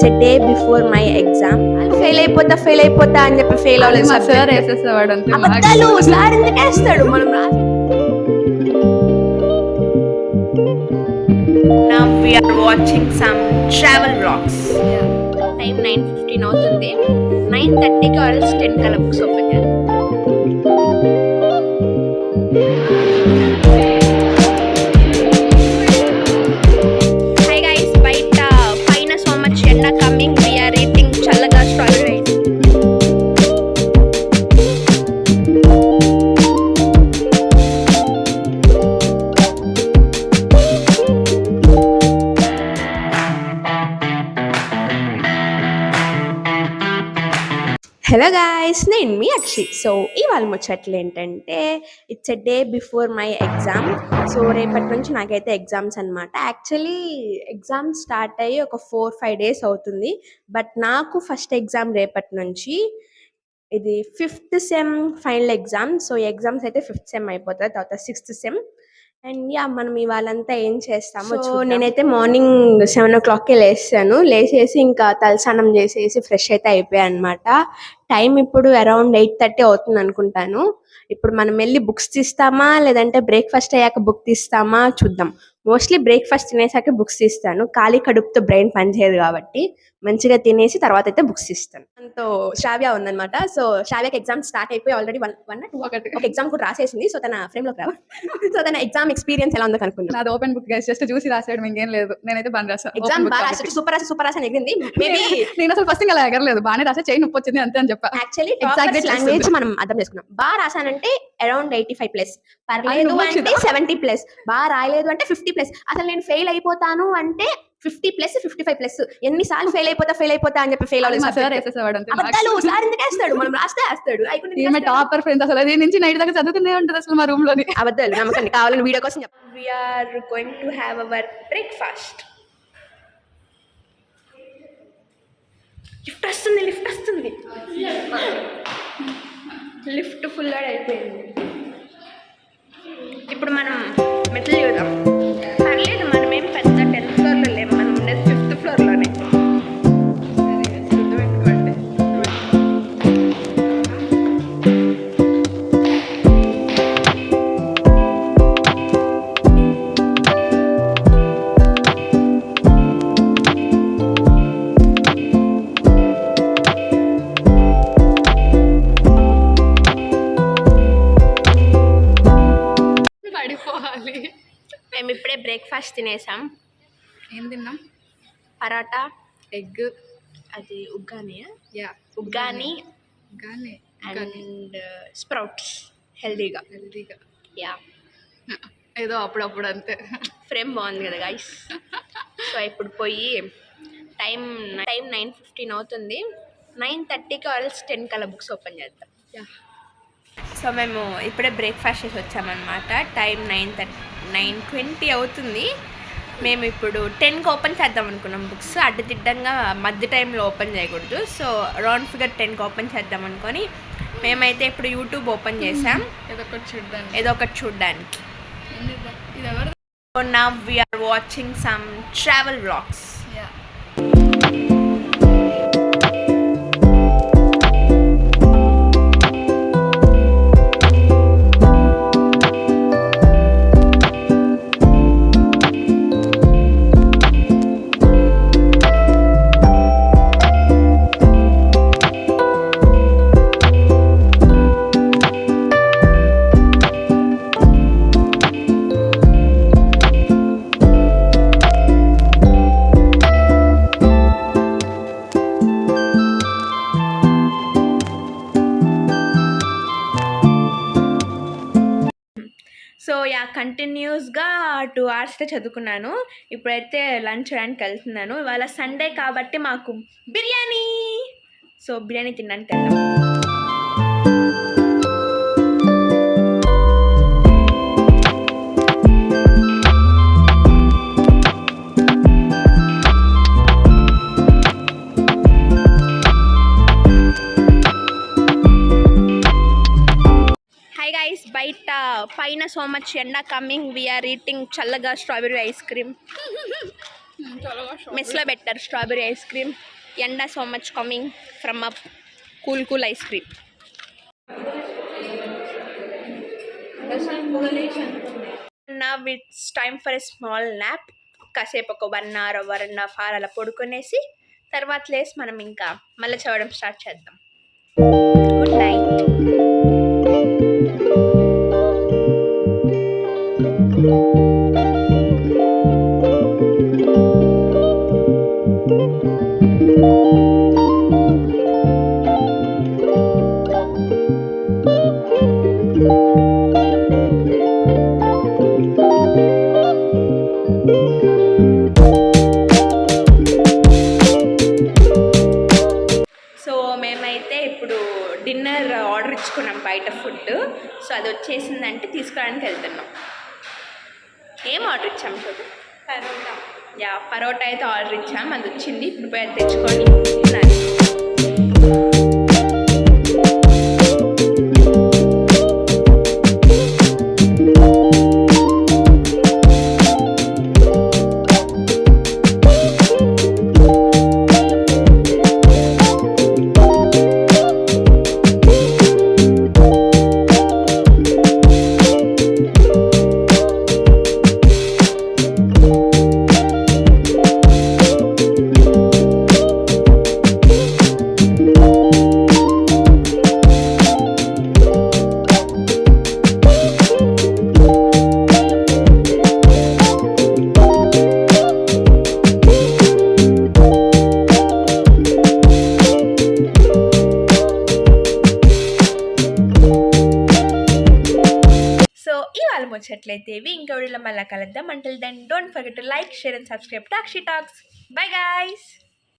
It's a day before my exam. Fail అయిపోతా అని చెప్పి ఫెయిల్ అవ్వలేదు. మా సార్ వేసేసేవాడు అంతే. అబద్ధాలు సార్ ఎందుకు వేస్తాడు? మనం Now we are watching some travel vlogs. Time 9:15 అవుతుంది. 9:30కి ఆర్ 10 కల్లా బుక్స్ ఓపెన్ చేయాలి. Hi guys, బయట పైన so much ఎండ coming. We are eating చల్లగా strawberry rice. హలో గాయస్, నేను మీ అక్షి. సో ఇవాళ ముచ్చట్లు ఏంటంటే it's a day before my exam. So రేపటి నుంచి నాకైతే ఎగ్జామ్స్ అనమాట. యాక్చువల్లీ ఎగ్జామ్స్ స్టార్ట్ అయ్యి ఒక 4-5 డేస్ అవుతుంది. బట్ నాకు ఫస్ట్ ఎగ్జామ్ రేపటి నుంచి. ఇది 5th sem final exam. So ఈ ఎగ్జామ్స్ అయితే 5th సెమ్ అయిపోతుంది, తర్వాత 6th సెమ్. అండ్ యా, మనం ఇవాళంతా ఏం చేస్తామో. సో నేనైతే మార్నింగ్ 7 o'clockకే లేచేసి ఇంకా తలస్నానం చేసేసి ఫ్రెష్ అయితే అయిపోయాను అనమాట. టైం ఇప్పుడు అరౌండ్ 8:30 అవుతుంది అనుకుంటాను. ఇప్పుడు మనం వెళ్ళి బుక్స్ తీస్తామా లేదంటే బ్రేక్ఫాస్ట్ అయ్యాక బుక్ తీస్తామా చూద్దాం. మోస్ట్లీ బ్రేక్ఫాస్ట్ తినేసాక బుక్స్ తీస్తాను. ఖాళీ కడుపుతో బ్రెయిన్ పనిచేయదు కాబట్టి మంచిగా తినేసి తర్వాత అయితే బుక్స్ తీస్తాను. సో శ్రావ్య ఉందన్నమాట. సో శ్రావ్యకి ఎగ్జామ్ స్టార్ట్ అయిపోయి ఆల్రెడీ ఒక ఎగ్జామ్ కూడా రాసేసింది. సో తన ఫ్రేమ్ లోకి రావా. సో తన ఎగ్జామ్ ఎక్స్పీరియన్స్ ఎలా ఉందో కనుక్కుందాం. నాది ఓపెన్ బుక్ గైస్, జస్ట్ చూసి రాసాడు, ఇంకేం లేదు. నేనైతే బాగా రాసాను. ఎగ్జామ్ బాగా రాసి సూపర్ రాసి ఎగిరింది. మేబీ నేను అసలు ఫస్ట్ ఇంకా అలా ఎగరలేదు, బాగానే రాసా, చేయి నొప్పి వచ్చింది అంతే అని చెప్పా. యాక్చువల్లీ లాంగ్వేజ్ మనం అర్థం చేసుకున్నాం. బాగా రాసానంటే అరౌండ్ 85+, పర్లేదు అంటే 70+, బాగా రాయలేదు అంటే 50+. అసలు నేను ఫెయిల్ అయిపోతాను అంటే 50+, 55+. ఎన్నిసార్లు ఫెయిల్ అయిపోతా అని చెప్పి ఫెయిల్ అవ్వలేదు. మా సార్ వేసేసేవాడు అంతే. అబద్ధాలు సార్ ఎందుకు వేస్తాడు? మనం రాస్తే వేస్తాడు. టాపర్ ఫ్రెండ్స్, అసలు అదే నుంచి నైట్ దాకా చదువుతూనే ఉంటుంది అసలు మా రూమ్ లోని. అబద్ధాలు నమ్మకండి, కావాలని వీడియో కోసం చెప్పండి. We're going to have our breakfast. Lift వస్తుంది. లిఫ్ట్ ఫుల్ అయిపోయింది. ఇప్పుడు మనం మెట్లు చూద్దాం. పర్లేదు, మనం ఏం పెద్ద 10th ఫ్లోర్లో లేము, మనం ఉండేది 5th ఫ్లోర్లోనే. పడిపోవాలి. మేము ఇప్పుడే బ్రేక్ఫాస్ట్ తినేసాం. ఏం తిన్నాం? పరాటా, ఎగ్, అది ఉగ్గాని అండ్ స్ప్రౌట్స్. హెల్దీగా యా, ఏదో అప్పుడప్పుడు అంతే. ఫ్రేమ్ బాగుంది కదా గైస్. సో ఇప్పుడు పోయి టైం 9:15 అవుతుంది. 9:30కి ఆర్ 10 కల్లా బుక్స్ ఓపెన్ చేద్దాం. సో మేము ఇప్పుడే బ్రేక్ఫాస్ట్ చేసి వచ్చామన్నమాట. టైం 9:20 అవుతుంది. మేము ఇప్పుడు 10కి ఓపెన్ చేద్దాం అనుకున్నాం బుక్స్. అడ్డదిడ్డంగా మధ్య టైంలో ఓపెన్ చేయకూడదు. సో రౌండ్ ఫిగర్ 10కి ఓపెన్ చేద్దాం అనుకొని మేమైతే ఇప్పుడు యూట్యూబ్ ఓపెన్ చేసాం, ఏదో ఒకటి చూడ్డానికి. So now we are watching some travel vlogs. So yeah, కంటిన్యూస్గా 2 hours చదువుకున్నాను. ఇప్పుడైతే లంచ్ చేయడానికి వెళ్తున్నాను. ఇవాళ సండే కాబట్టి మాకు బిర్యానీ. సో బిర్యానీ తినడానికి వెళ్దాం. బయట పైన సో మచ్ ఎండ కమింగ్. వీఆర్ ఈటింగ్ చల్లగా స్ట్రాబెర్రీ ఐస్ క్రీమ్. చాలా మెస్లో పెట్టారు స్ట్రాబెరీ ఐస్ క్రీమ్. ఎండా so much coming from up cool ice cream. Now it's time for a small nap. కాసేపు ఒక 1 hour 1.5 hour అలా పడుకునేసి తర్వాత లేసి మనం ఇంకా మళ్ళీ చదవడం స్టార్ట్ చేద్దాం. Good night. సో మేమైతే ఇప్పుడు డిన్నర్ ఆర్డర్ ఇచ్చుకున్నాం బయట ఫుడ్. సో అది వచ్చేసిందంటే తీసుకురావడానికి వెళ్తున్నాం. ఏం ఆర్డర్ ఇచ్చాం చూడు? పరోటా. పరోటా అయితే ఆర్డర్ ఇచ్చాం, అది వచ్చింది. ఇప్పుడు పోయి అది తెచ్చుకొని తినాలి. ముచ్చట్లయితే ఇంకో వీడియోలో మళ్ళీ కలుద్దాం. Until then don't forget to like, share and subscribe to Akshi talks. Bye guys.